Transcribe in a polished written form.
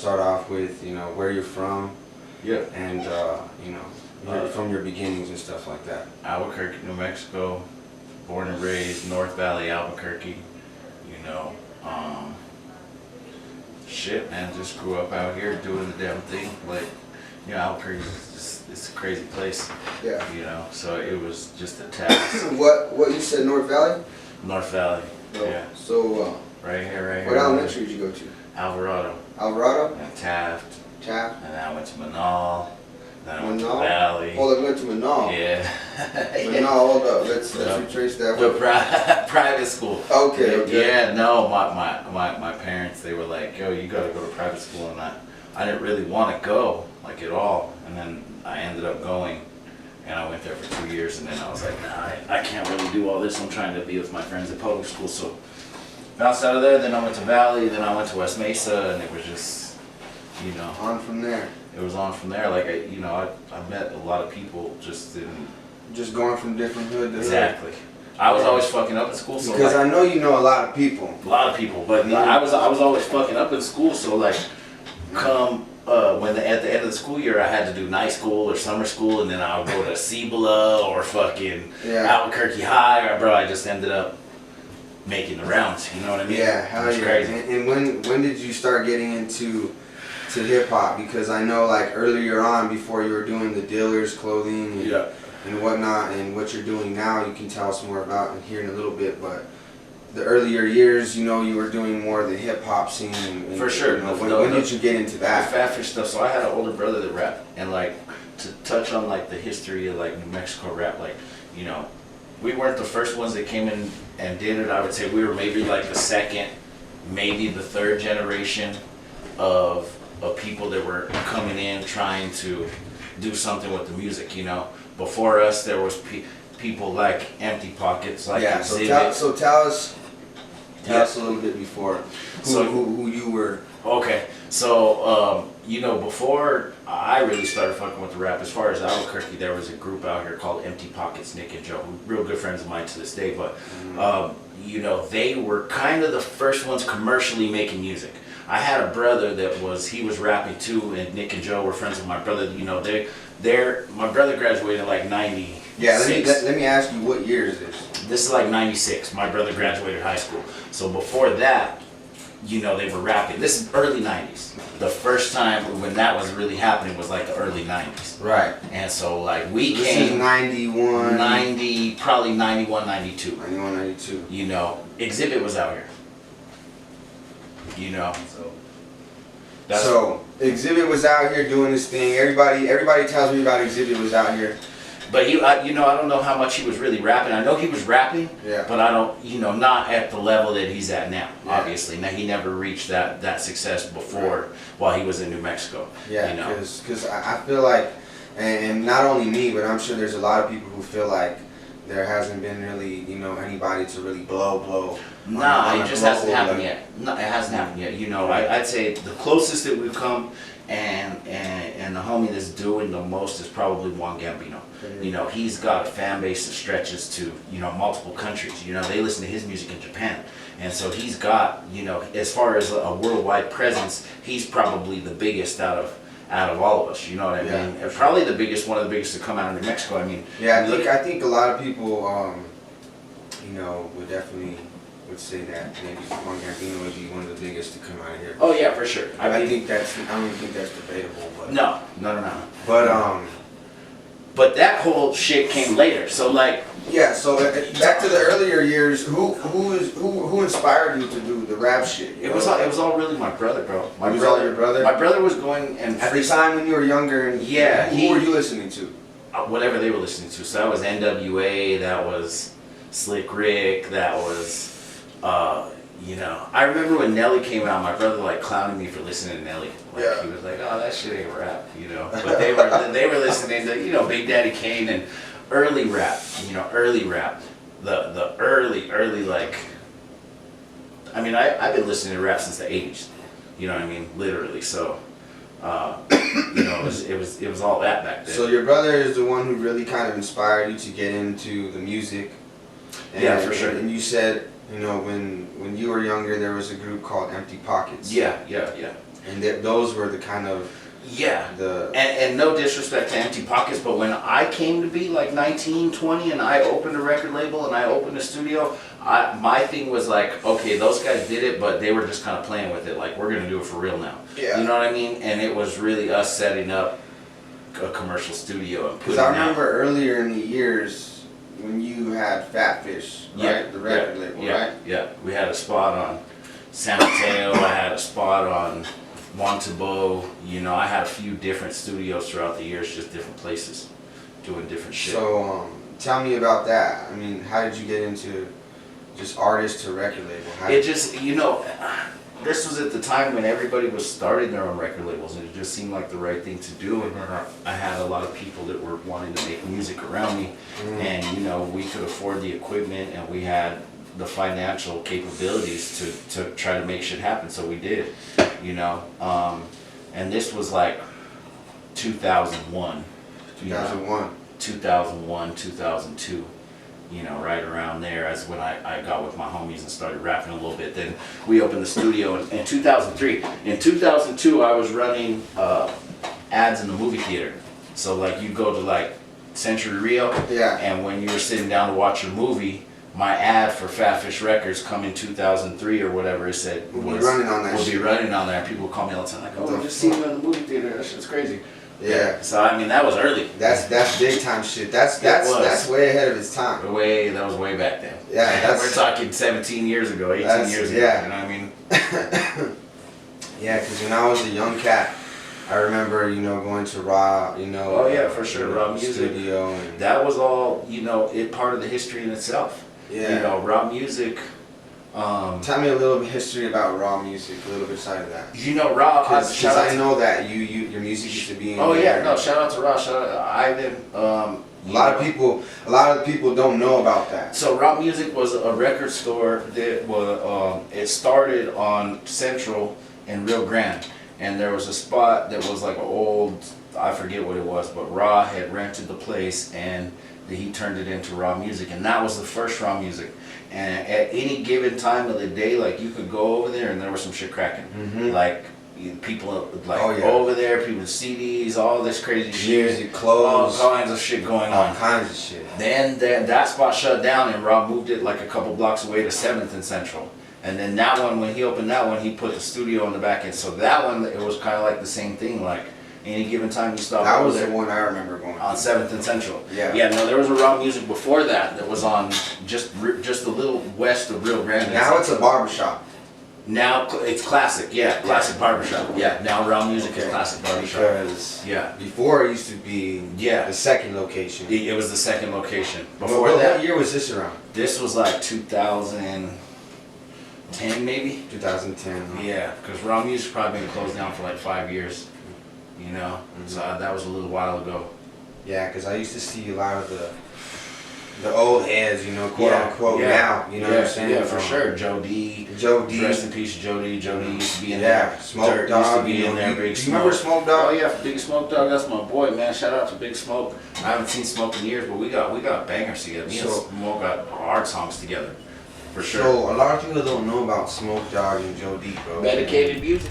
Start off with, where you're from. Yeah. And, from your beginnings and stuff like that. Albuquerque, New Mexico. Born and raised North Valley, Albuquerque. Shit, man. Just grew up out here doing the damn thing. Albuquerque is it's a crazy place. Yeah. So it was just a task. What you said, North Valley? North Valley. Oh, yeah. So, right here. What elementary did you go to? Alvarado. Alvarado? And Taft. Taft? And then I went to Manal. Then I went to Manal? Valley. Oh, they went to Manal. Yeah. Manal, hold up. Let's retrace that. The private school. Okay. Yeah, no, my parents, they were like, yo, you gotta go to private school, and I didn't really want to go, like, at all. And then I ended up going, and I went there for 2 years, and then I was like, nah, I can't really do all this. I'm trying to be with my friends at public school, so bounced out of there. Then I went to Valley, then I went to West Mesa, and it was just, On from there. It was on from there. Like, I met a lot of people just in... Just going from different hood to Exactly. I was always fucking up in school, so because I know you know a lot of people. A lot of people, but I was always fucking up in school, so like, come at the end of the school year, I had to do night school or summer school, and then I would go to Cibola or fucking Albuquerque High, or bro, I just ended up making the rounds. You know what I mean? Yeah, hell yeah. Crazy. And when did you start getting into hip hop? Because I know like earlier on, before you were doing the dealers clothing and whatnot, and what you're doing now, you can tell us more about here in a little bit. But the earlier years, you were doing more of the hip hop scene. And, for sure. When did you get into that? The Faffer stuff. So I had an older brother that rapped, and like to touch on like the history of like New Mexico rap, like we weren't the first ones that came in and did it. I would say we were maybe like the second, maybe the third generation of people that were coming in trying to do something with the music. Before us there was people like Empty Pockets, like Exhibit. So tell us a little bit before who you were. Okay, so before I really started fucking with the rap, as far as Albuquerque, there was a group out here called Empty Pockets, Nick and Joe, real good friends of mine to this day. But they were kind of the first ones commercially making music. I had a brother that was rapping too, and Nick and Joe were friends with my brother. My brother graduated in like 90. Yeah, let me ask you, what year is this? This is like 96. My brother graduated high school. So before that, they were rapping. This is early 90s. The first time when that was really happening was like the early 90s. Right. And so like we this came... is 91. 90, probably 91, 92. 91, 92. Exhibit was out here. So Exhibit was out here doing this thing. Everybody tells me about Exhibit was out here. But I don't know how much he was really rapping. I know he was rapping, but I don't, not at the level that he's at now. Yeah. Obviously, now he never reached that success before while he was in New Mexico. Yeah, because I feel like, and not only me, but I'm sure there's a lot of people who feel like there hasn't been really, anybody to really blow. No, it just hasn't happened yet. No, it hasn't happened yet. I'd say the closest that we've come, and the homie that's doing the most is probably Juan Gambino. Mm-hmm. He's got a fan base that stretches to, multiple countries. They listen to his music in Japan. And so he's got, as far as a worldwide presence, he's probably the biggest out of all of us, you know what I mean? And probably one of the biggest to come out of New Mexico. I mean, I think a lot of people, would say that maybe Juan Gambino would be one of the biggest to come out of here. Oh yeah, for sure. I don't think that's debatable. But no. But that whole shit came later. So like. Yeah. So back to the earlier years, who inspired you to do the rap shit? It was all really my brother, bro. It was all your brother? My brother was going and at the time when you were younger. And who were you listening to? Whatever they were listening to. So that was NWA. That was Slick Rick. That was. I remember when Nelly came out, my brother like clowning me for listening to Nelly. He was like, "Oh, that shit ain't rap," But they were listening to Big Daddy Kane and early rap. Early rap. The early like. I mean, I've been listening to rap since the '80s. You know what I mean? Literally. So. It was all that back then. So your brother is the one who really kind of inspired you to get into the music. Yeah, for sure. And you said. When you were younger, there was a group called Empty Pockets. Yeah. And those were the kind of and no disrespect to Empty Pockets, but when I came to be like 19, 20 and I opened a record label and I opened a studio, my thing was like, okay, those guys did it, but they were just kind of playing with it, like, we're going to do it for real now. Yeah. You know what I mean? And it was really us setting up a commercial studio. Because I remember earlier in the years when you had Fat Fish, right? The record label, right? Yeah. We had a spot on San Mateo, I had a spot on Montebo, you know, I had a few different studios throughout the years, just different places, doing different shit. So, tell me about that. I mean, how did you get into just artist to record label? It just, you know, this was at the time when everybody was starting their own record labels, and it just seemed like the right thing to do. And I had a lot of people that were wanting to make music around me, and, you know, we could afford the equipment, and we had the financial capabilities to try to make shit happen, so we did, you know. And this was like 2001. 2002, you know, right around there as when I got with my homies and started rapping a little bit. Then we opened the studio in 2003. In 2002, I was running ads in the movie theater. So like you go to like Century Rio, and when you were sitting down to watch a movie, my ad for Fat Fish Records come in 2003 or whatever it said we'll be running on there. People would call me all the time like, oh, we just seen you in the movie theater. That shit's crazy. Yeah. So I mean, that was early. That's big time shit. That's way ahead of its time. That was way back then. Yeah, we're talking 17 years ago, 18 years ago. Yeah. You know what I mean? Yeah, because when I was a young cat, I remember, you know, going to Raw, you know. Oh yeah, for sure. Raw Music. Studio. That was all, you know, part of the history in itself. Yeah. You know, Raw Music. Tell me a little bit history about Raw Music, a little bit side of that. You know, Raw. Because I know that your music used to be in there. No, shout out to Raw, shout out to Ivan. A lot of people don't know about that. So Raw Music was a record store that was, it started on Central in Rio Grande, and there was a spot that was like an old, I forget what it was, but Raw had rented the place and he turned it into Raw Music, and that was the first Raw Music. And at any given time of the day, like you could go over there and there was some shit cracking. Like people like over there, people with CDs, all this crazy shit, music, clothes, all kinds of shit going on. All kinds of shit. Then that spot shut down, and Rob moved it like a couple blocks away to 7th and Central. And then that one, when he opened that one, he put the studio in the back end. So that one, it was kind of like the same thing. Like any given time you stop. That was the one I remember going on 7th and Central. Yeah. Yeah. No, there was a Raw Music before that was on just a little west of Rio Grande. Now it's a barbershop. Now it's classic. Yeah, classic barbershop. Yeah. Now Raw Music is classic barbershop. Because before it used to be the second location. It was the second location. Before what year was this around? This was like 2010 maybe. 2010. Huh? Yeah, because Raw Music probably been closed down for like 5 years. You know, so that was a little while ago. Yeah, because I used to see a lot of the old heads, you know, quote unquote now. You know what I'm saying? Yeah, for sure. Joe D. Rest in peace, Joe D. Joe D used to be in there. Smoke Dog used to be in there. Big Smoke. You remember Smoke Dog? Oh yeah, Big Smoke Dog. That's my boy, man. Shout out to Big Smoke. I haven't seen Smoke in years, but we got bangers together. Me and Smoke got hard songs together. For sure. So a lot of people don't know about Smoke Dog and Joe D, bro. Medicated music.